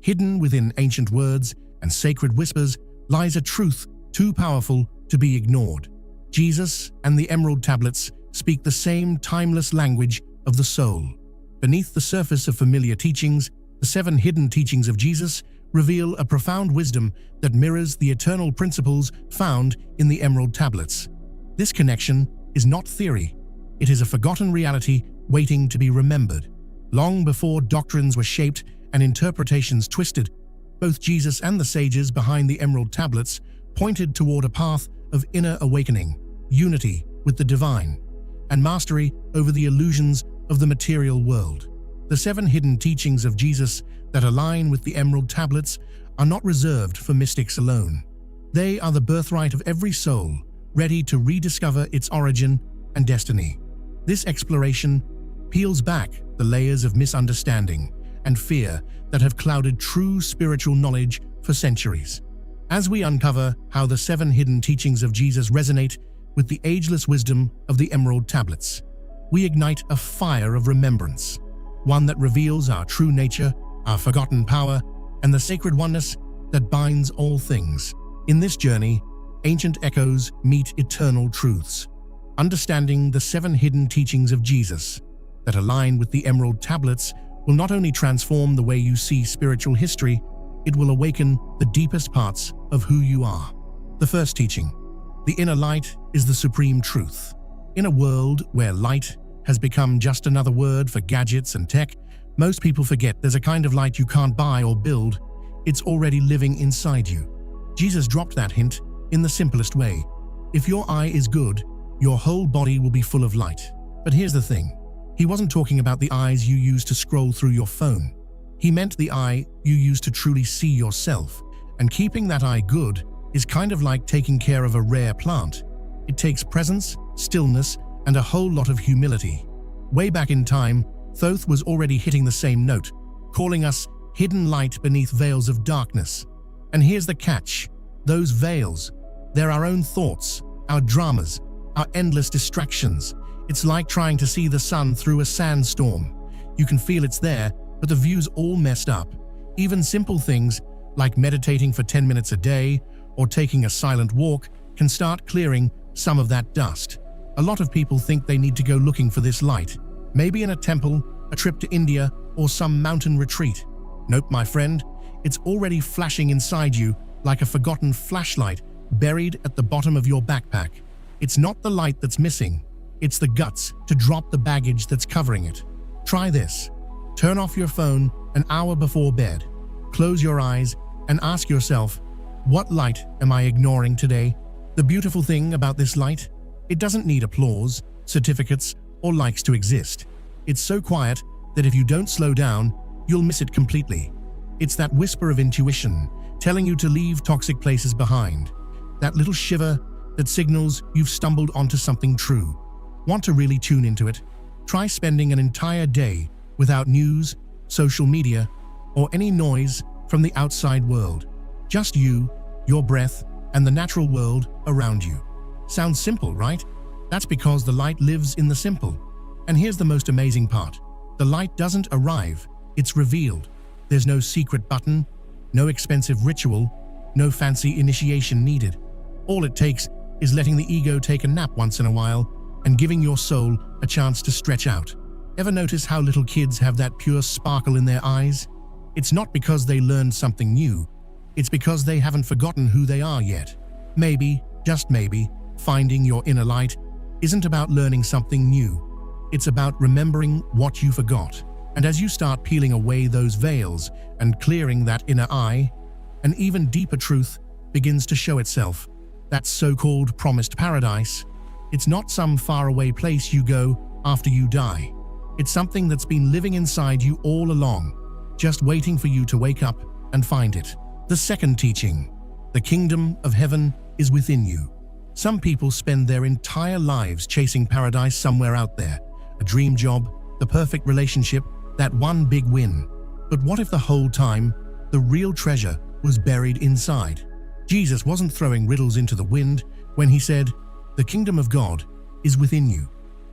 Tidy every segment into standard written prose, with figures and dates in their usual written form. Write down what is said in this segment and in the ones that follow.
Hidden within ancient words and sacred whispers lies a truth too powerful to be ignored. Jesus and the Emerald Tablets speak the same timeless language of the soul. Beneath the surface of familiar teachings, the 7 hidden teachings of Jesus reveal a profound wisdom that mirrors the eternal principles found in the Emerald Tablets. This connection is not theory. It is a forgotten reality waiting to be remembered. Long before doctrines were shaped and interpretations twisted, both Jesus and the sages behind the Emerald Tablets pointed toward a path of inner awakening, unity with the divine, and mastery over the illusions of the material world. The 7 hidden teachings of Jesus that align with the Emerald Tablets are not reserved for mystics alone. They are the birthright of every soul, ready to rediscover its origin and destiny. This exploration peels back the layers of misunderstanding and fear that have clouded true spiritual knowledge for centuries. As we uncover how the 7 hidden teachings of Jesus resonate with the ageless wisdom of the Emerald Tablets, we ignite a fire of remembrance, one that reveals our true nature, our forgotten power, and the sacred oneness that binds all things. In this journey, ancient echoes meet eternal truths. Understanding the 7 hidden teachings of Jesus that align with the Emerald Tablets will not only transform the way you see spiritual history, it will awaken the deepest parts of who you are. The first teaching: the inner light is the supreme truth. In a world where light has become just another word for gadgets and tech, most people forget there's a kind of light you can't buy or build. It's already living inside you. Jesus dropped that hint in the simplest way. If your eye is good, your whole body will be full of light. But here's the thing. He wasn't talking about the eyes you use to scroll through your phone. He meant the eye you use to truly see yourself. And keeping that eye good is kind of like taking care of a rare plant. It takes presence, stillness, and a whole lot of humility. Way back in time, Thoth was already hitting the same note, calling us hidden light beneath veils of darkness. And here's the catch. Those veils, they're our own thoughts, our dramas, our endless distractions. It's like trying to see the sun through a sandstorm. You can feel it's there, but the view's all messed up. Even simple things like meditating for 10 minutes a day or taking a silent walk can start clearing some of that dust. A lot of people think they need to go looking for this light, maybe in a temple, a trip to India, or some mountain retreat. Nope, my friend, it's already flashing inside you like a forgotten flashlight buried at the bottom of your backpack. It's not the light that's missing, it's the guts to drop the baggage that's covering it. Try this. Turn off your phone an hour before bed. Close your eyes and ask yourself, what light am I ignoring today? The beautiful thing about this light, it doesn't need applause, certificates, or likes to exist. It's so quiet that if you don't slow down, you'll miss it completely. It's that whisper of intuition telling you to leave toxic places behind. That little shiver that signals you've stumbled onto something true. Want to really tune into it? Try spending an entire day without news, social media, or any noise from the outside world. Just you, your breath, and the natural world around you. Sounds simple, right? That's because the light lives in the simple. And here's the most amazing part. The light doesn't arrive, it's revealed. There's no secret button, no expensive ritual, no fancy initiation needed. All it takes is letting the ego take a nap once in a while and giving your soul a chance to stretch out. Ever notice how little kids have that pure sparkle in their eyes? It's not because they learned something new. It's because they haven't forgotten who they are yet. Maybe, just maybe, finding your inner light isn't about learning something new. It's about remembering what you forgot. And as you start peeling away those veils and clearing that inner eye, an even deeper truth begins to show itself. That so-called promised paradise, it's not some faraway place you go after you die. It's something that's been living inside you all along, just waiting for you to wake up and find it. The second teaching: the kingdom of heaven is within you. Some people spend their entire lives chasing paradise somewhere out there, a dream job, the perfect relationship, that one big win. But what if the whole time, the real treasure was buried inside? Jesus wasn't throwing riddles into the wind when he said, "The kingdom of God is within you."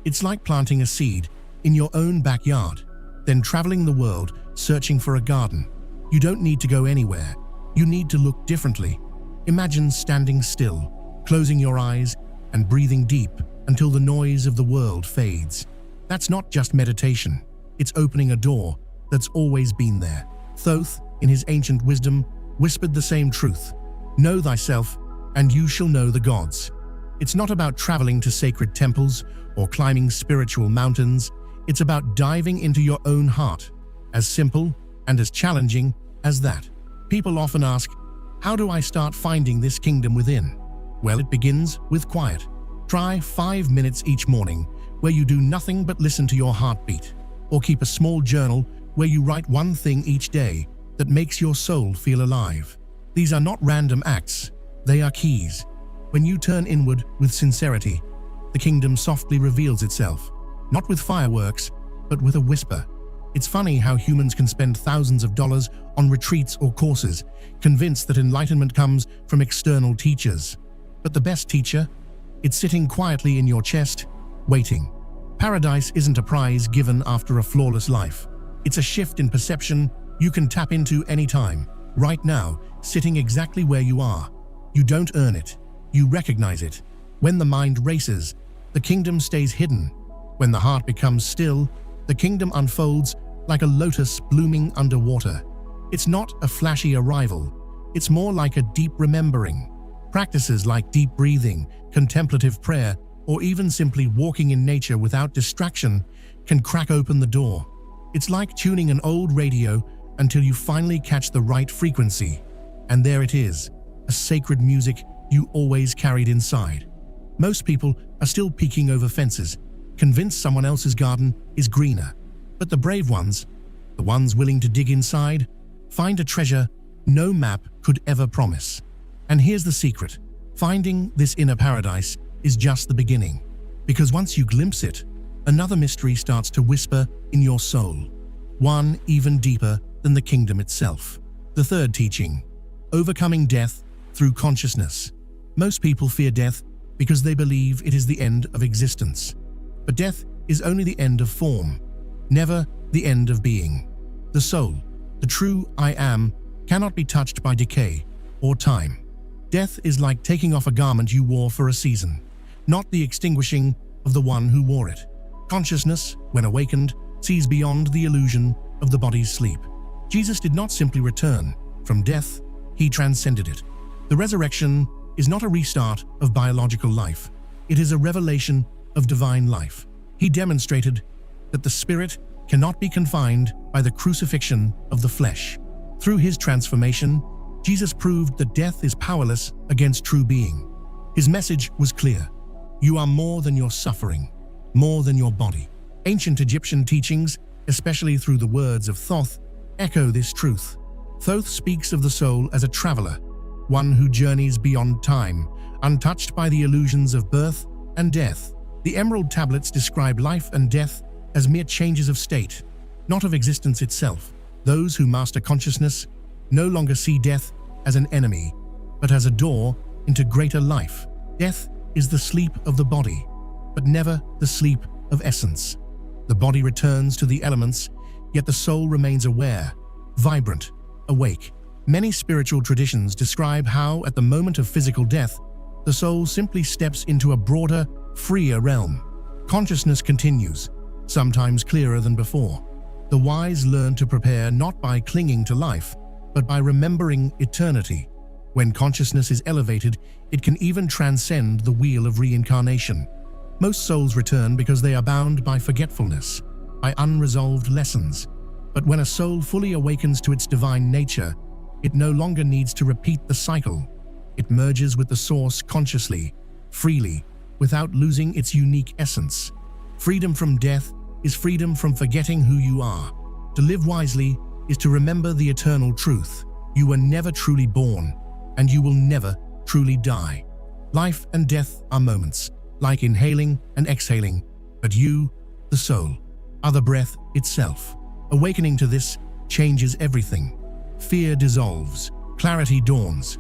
It's like planting a seed in your own backyard, then traveling the world searching for a garden. You don't need to go anywhere. You need to look differently. Imagine standing still, closing your eyes, and breathing deep until the noise of the world fades. That's not just meditation. It's opening a door that's always been there. Thoth, in his ancient wisdom, whispered the same truth. Know thyself, and you shall know the gods. It's not about traveling to sacred temples or climbing spiritual mountains. It's about diving into your own heart. As simple and as challenging as that. People often ask, how do I start finding this kingdom within? Well, it begins with quiet. Try 5 minutes each morning where you do nothing but listen to your heartbeat. Or keep a small journal where you write one thing each day that makes your soul feel alive. These are not random acts, they are keys. When you turn inward with sincerity, the kingdom softly reveals itself, not with fireworks, but with a whisper. It's funny how humans can spend thousands of dollars on retreats or courses, convinced that enlightenment comes from external teachers. But the best teacher? It's sitting quietly in your chest, waiting. Paradise isn't a prize given after a flawless life. It's a shift in perception you can tap into anytime, right now, sitting exactly where you are. You don't earn it, you recognize it. When the mind races, the kingdom stays hidden. When the heart becomes still, the kingdom unfolds like a lotus blooming underwater. It's not a flashy arrival, it's more like a deep remembering. Practices like deep breathing, contemplative prayer, or even simply walking in nature without distraction can crack open the door. It's like tuning an old radio until you finally catch the right frequency. And there it is, a sacred music you always carried inside. Most people are still peeking over fences, convinced someone else's garden is greener. But the brave ones, the ones willing to dig inside, find a treasure no map could ever promise. And here's the secret. Finding this inner paradise is just the beginning. Because once you glimpse it, another mystery starts to whisper in your soul. One even deeper than the kingdom itself. The third teaching, overcoming death through consciousness. Most people fear death because they believe it is the end of existence. But death is only the end of form, never the end of being. The soul, the true I am, cannot be touched by decay or time. Death is like taking off a garment you wore for a season, not the extinguishing of the one who wore it. Consciousness, when awakened, sees beyond the illusion of the body's sleep. Jesus did not simply return from death, he transcended it. The resurrection is not a restart of biological life. It is a revelation of divine life. He demonstrated that the spirit cannot be confined by the crucifixion of the flesh. Through his transformation, Jesus proved that death is powerless against true being. His message was clear. You are more than your suffering, more than your body. Ancient Egyptian teachings, especially through the words of Thoth, echo this truth. Thoth speaks of the soul as a traveler, one who journeys beyond time, untouched by the illusions of birth and death. The Emerald Tablets describe life and death as mere changes of state, not of existence itself. Those who master consciousness no longer see death as an enemy, but as a door into greater life. Death is the sleep of the body, but never the sleep of essence. The body returns to the elements, yet the soul remains aware, vibrant, awake. Many spiritual traditions describe how, at the moment of physical death, the soul simply steps into a broader, freer realm. Consciousness continues, sometimes clearer than before. The wise learn to prepare not by clinging to life, but by remembering eternity. When consciousness is elevated, it can even transcend the wheel of reincarnation. Most souls return because they are bound by forgetfulness, by unresolved lessons. But when a soul fully awakens to its divine nature, it no longer needs to repeat the cycle. It merges with the source consciously, freely, without losing its unique essence. Freedom from death is freedom from forgetting who you are. To live wisely is to remember the eternal truth. You were never truly born, and you will never truly die. Life and death are moments, like inhaling and exhaling, but you, the soul, are the breath itself. Awakening to this changes everything. Fear dissolves, clarity dawns,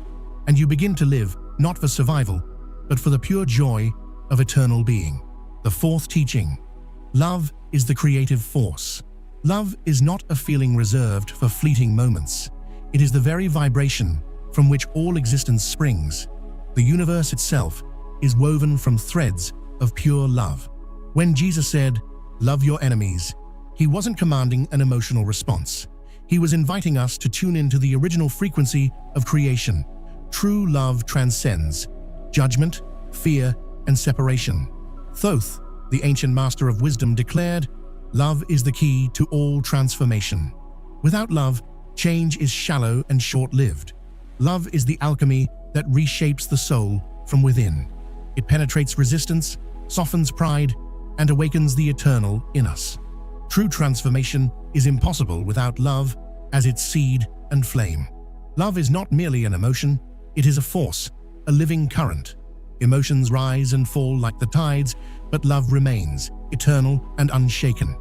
and you begin to live not for survival, but for the pure joy of eternal being. The fourth teaching. Love is the creative force. Love is not a feeling reserved for fleeting moments. It is the very vibration from which all existence springs. The universe itself is woven from threads of pure love. When Jesus said, "Love your enemies," he wasn't commanding an emotional response. He was inviting us to tune into the original frequency of creation. True love transcends judgment, fear, and separation. Thoth, the ancient master of wisdom, declared, "Love is the key to all transformation." Without love, change is shallow and short-lived. Love is the alchemy that reshapes the soul from within. It penetrates resistance, softens pride, and awakens the eternal in us. True transformation is impossible without love as its seed and flame. Love is not merely an emotion, it is a force, a living current. Emotions rise and fall like the tides, but love remains, eternal and unshaken.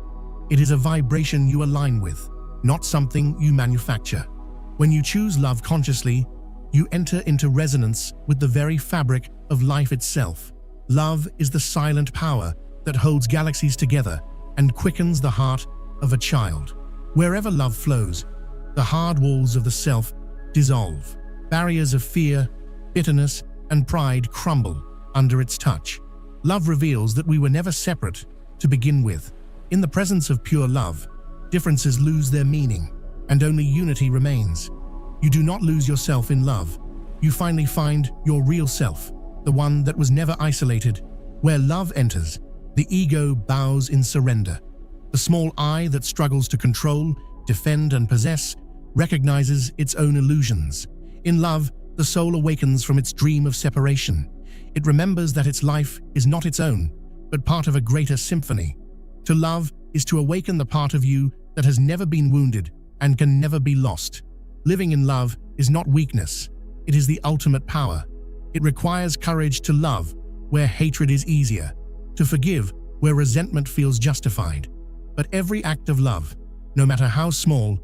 It is a vibration you align with, not something you manufacture. When you choose love consciously, you enter into resonance with the very fabric of life itself. Love is the silent power that holds galaxies together and quickens the heart of a child. Wherever love flows, the hard walls of the self dissolve. Barriers of fear, bitterness, and pride crumble under its touch. Love reveals that we were never separate to begin with. In the presence of pure love, differences lose their meaning, and only unity remains. You do not lose yourself in love. You finally find your real self, the one that was never isolated. Where love enters, the ego bows in surrender. The small I that struggles to control, defend, and possess recognizes its own illusions. In love, the soul awakens from its dream of separation. It remembers that its life is not its own, but part of a greater symphony. To love is to awaken the part of you that has never been wounded and can never be lost. Living in love is not weakness, it is the ultimate power. It requires courage to love where hatred is easier, to forgive where resentment feels justified. But every act of love, no matter how small,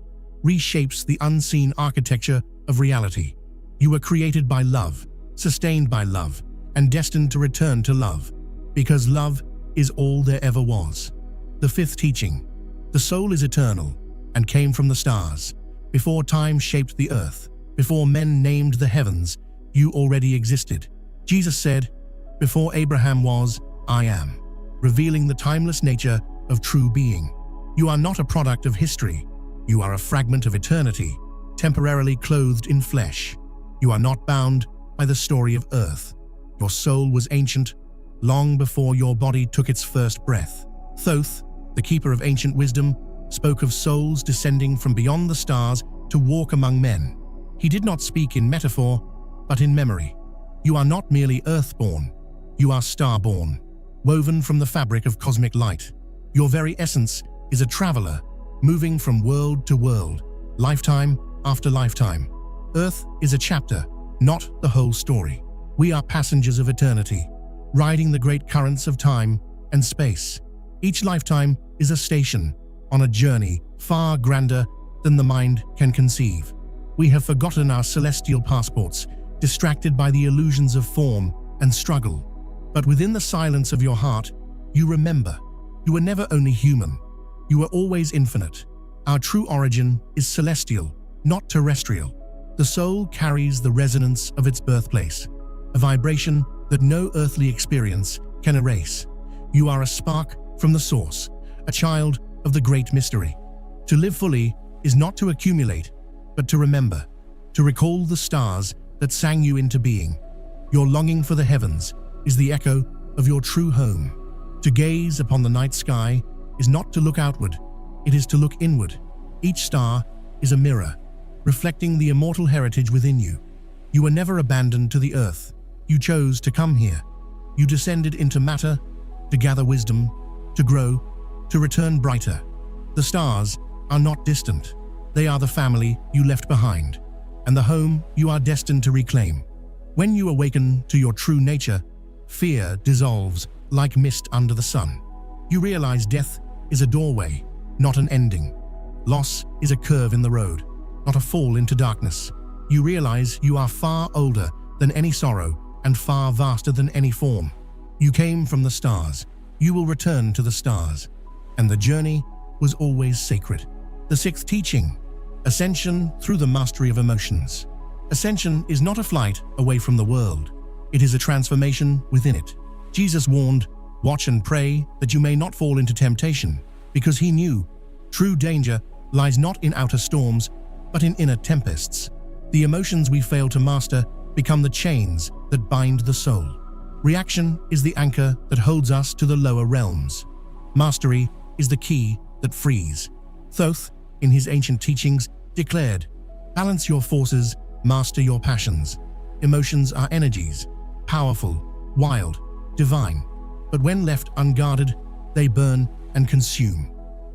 reshapes the unseen architecture of reality. You were created by love, sustained by love, and destined to return to love, because love is all there ever was. The fifth teaching: the soul is eternal and came from the stars. Before time shaped the earth, before men named the heavens, you already existed. Jesus said, "Before Abraham was, I am," revealing the timeless nature of true being. You are not a product of history. You are a fragment of eternity, temporarily clothed in flesh. You are not bound by the story of earth. Your soul was ancient, long before your body took its first breath. Thoth, the keeper of ancient wisdom, spoke of souls descending from beyond the stars to walk among men. He did not speak in metaphor, but in memory. You are not merely earthborn, you are starborn, woven from the fabric of cosmic light. Your very essence is a traveler, moving from world to world, lifetime after lifetime. Earth is a chapter, not the whole story. We are passengers of eternity, riding the great currents of time and space. Each lifetime is a station on a journey far grander than the mind can conceive. We have forgotten our celestial passports, distracted by the illusions of form and struggle. But within the silence of your heart, you remember. You were never only human. You were always infinite. Our true origin is celestial, not terrestrial. The soul carries the resonance of its birthplace, a vibration that no earthly experience can erase. You are a spark from the source, a child of the great mystery. To live fully is not to accumulate, but to remember, to recall the stars that sang you into being. Your longing for the heavens is the echo of your true home. To gaze upon the night sky is not to look outward, it is to look inward. Each star is a mirror, reflecting the immortal heritage within you. You were never abandoned to the earth. You chose to come here. You descended into matter to gather wisdom, to grow, to return brighter. The stars are not distant. They are the family you left behind, and the home you are destined to reclaim. When you awaken to your true nature, fear dissolves like mist under the sun. You realize death is a doorway, not an ending. Loss is a curve in the road, not a fall into darkness. You realize you are far older than any sorrow and far vaster than any form. You came from the stars. You will return to the stars. And the journey was always sacred. The sixth teaching: Ascension through the mastery of emotions. Ascension is not a flight away from the world. It is a transformation within it. Jesus warned, "Watch and pray that you may not fall into temptation," because he knew true danger lies not in outer storms, but in inner tempests. The emotions we fail to master become the chains that bind the soul. Reaction is the anchor that holds us to the lower realms. Mastery is the key that frees. Thoth, in his ancient teachings, declared, "Balance your forces, master your passions." Emotions are energies, powerful, wild, divine, but when left unguarded, they burn and consume.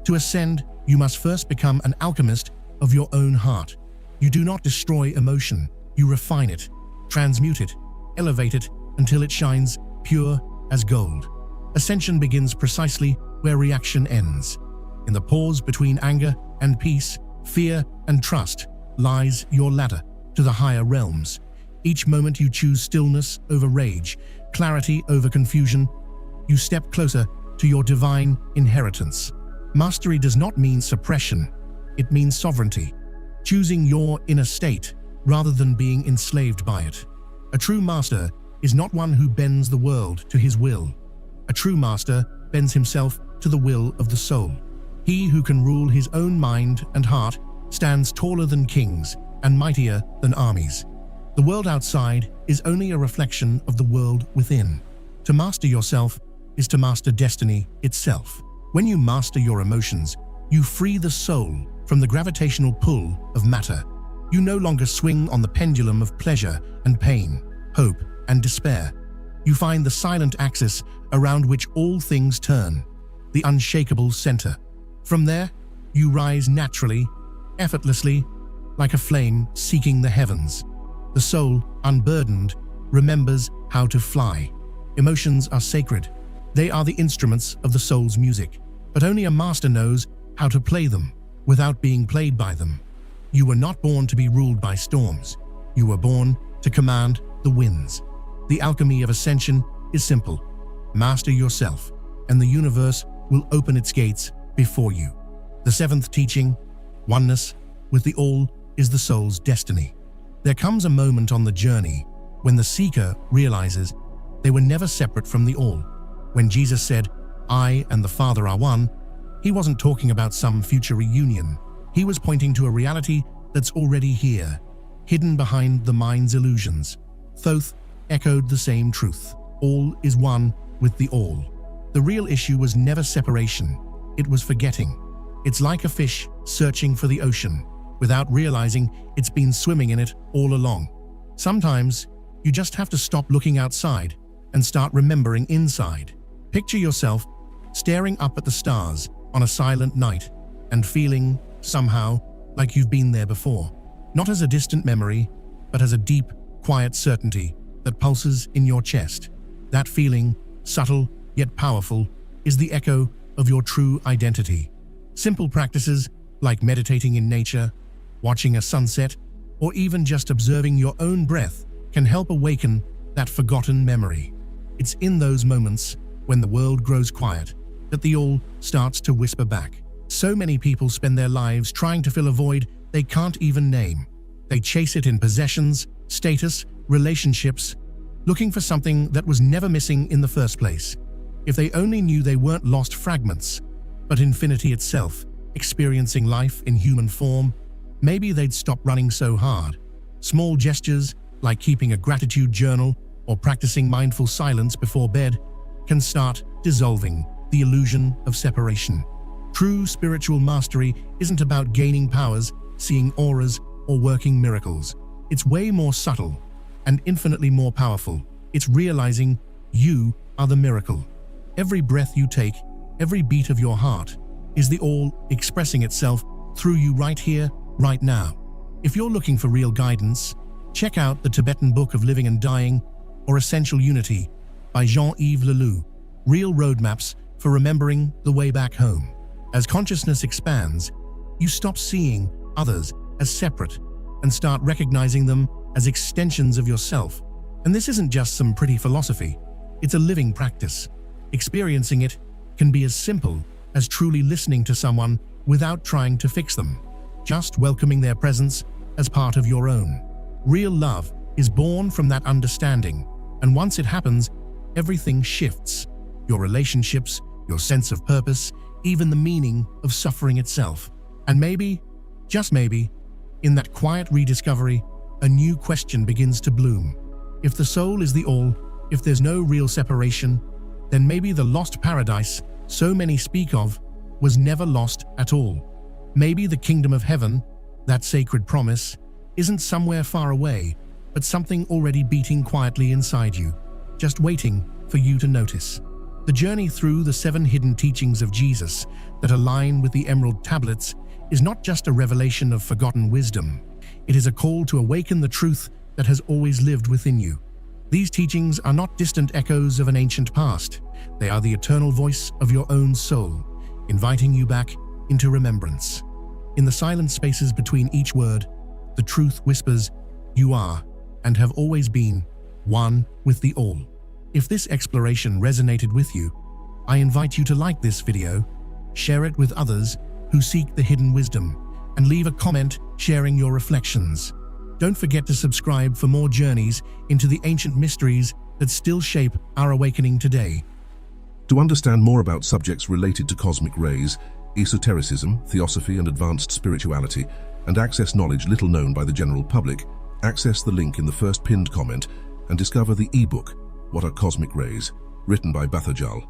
To ascend, you must first become an alchemist of your own heart. You do not destroy emotion, you refine it, transmute it, elevate it until it shines pure as gold. Ascension begins precisely where reaction ends. In the pause between anger and peace, fear and trust, lies your ladder to the higher realms. Each moment you choose stillness over rage, clarity over confusion, you step closer to your divine inheritance. Mastery does not mean suppression, it means sovereignty, choosing your inner state rather than being enslaved by it. A true master is not one who bends the world to his will. A true master bends himself to the will of the soul. He who can rule his own mind and heart stands taller than kings and mightier than armies. The world outside is only a reflection of the world within. To master yourself is to master destiny itself. When you master your emotions, you free the soul from the gravitational pull of matter. You no longer swing on the pendulum of pleasure and pain, hope and despair. You find the silent axis around which all things turn, the unshakable center. From there, you rise naturally, effortlessly, like a flame seeking the heavens. The soul, unburdened, remembers how to fly. Emotions are sacred. They are the instruments of the soul's music, but only a master knows how to play them without being played by them. You were not born to be ruled by storms. You were born to command the winds. The alchemy of ascension is simple. Master yourself, and the universe will open its gates before you. The seventh teaching, oneness with the all, is the soul's destiny. There comes a moment on the journey when the seeker realizes they were never separate from the all. When Jesus said, "I and the Father are one," he wasn't talking about some future reunion. He was pointing to a reality that's already here, hidden behind the mind's illusions. Thoth echoed the same truth. All is one with the all. The real issue was never separation. It was forgetting. It's like a fish searching for the ocean, without realizing it's been swimming in it all along. Sometimes, you just have to stop looking outside and start remembering inside. Picture yourself staring up at the stars on a silent night and feeling, somehow, like you've been there before. Not as a distant memory, but as a deep, quiet certainty that pulses in your chest. That feeling, subtle yet powerful, is the echo of your true identity. Simple practices like meditating in nature, watching a sunset, or even just observing your own breath can help awaken that forgotten memory. It's in those moments, when the world grows quiet, that the all starts to whisper back. So many people spend their lives trying to fill a void they can't even name. They chase it in possessions, status, relationships, looking for something that was never missing in the first place. If they only knew they weren't lost fragments, but infinity itself, experiencing life in human form, maybe they'd stop running so hard. Small gestures, like keeping a gratitude journal or practicing mindful silence before bed, can start dissolving the illusion of separation. True spiritual mastery isn't about gaining powers, seeing auras, or working miracles. It's way more subtle and infinitely more powerful. It's realizing you are the miracle. Every breath you take, every beat of your heart, is the all expressing itself through you right here, right now. If you're looking for real guidance, check out the Tibetan Book of Living and Dying or Essential Unity by Jean-Yves Leloup, real roadmaps for remembering the way back home. As consciousness expands, you stop seeing others as separate and start recognizing them as extensions of yourself. And this isn't just some pretty philosophy, it's a living practice. Experiencing it can be as simple as truly listening to someone without trying to fix them. just welcoming their presence as part of your own. Real love is born from that understanding, and once it happens, everything shifts. Your relationships, your sense of purpose, even the meaning of suffering itself. And maybe, just maybe, in that quiet rediscovery, a new question begins to bloom. If the soul is the all, if there's no real separation, then maybe the lost paradise so many speak of was never lost at all. Maybe the kingdom of heaven, that sacred promise, isn't somewhere far away, but something already beating quietly inside you, just waiting for you to notice. The journey through the 7 hidden teachings of Jesus that align with the Emerald Tablets is not just a revelation of forgotten wisdom. It is a call to awaken the truth that has always lived within you. These teachings are not distant echoes of an ancient past. They are the eternal voice of your own soul, inviting you back into remembrance. In the silent spaces between each word, the truth whispers, "You are, and have always been, one with the all." If this exploration resonated with you, I invite you to like this video, share it with others who seek the hidden wisdom, and leave a comment sharing your reflections. Don't forget to subscribe for more journeys into the ancient mysteries that still shape our awakening today. To understand more about subjects related to cosmic rays, esotericism, theosophy and advanced spirituality, and access knowledge little known by the general public, access the link in the first pinned comment and discover the ebook, What Are Cosmic Rays, written by Bathajal.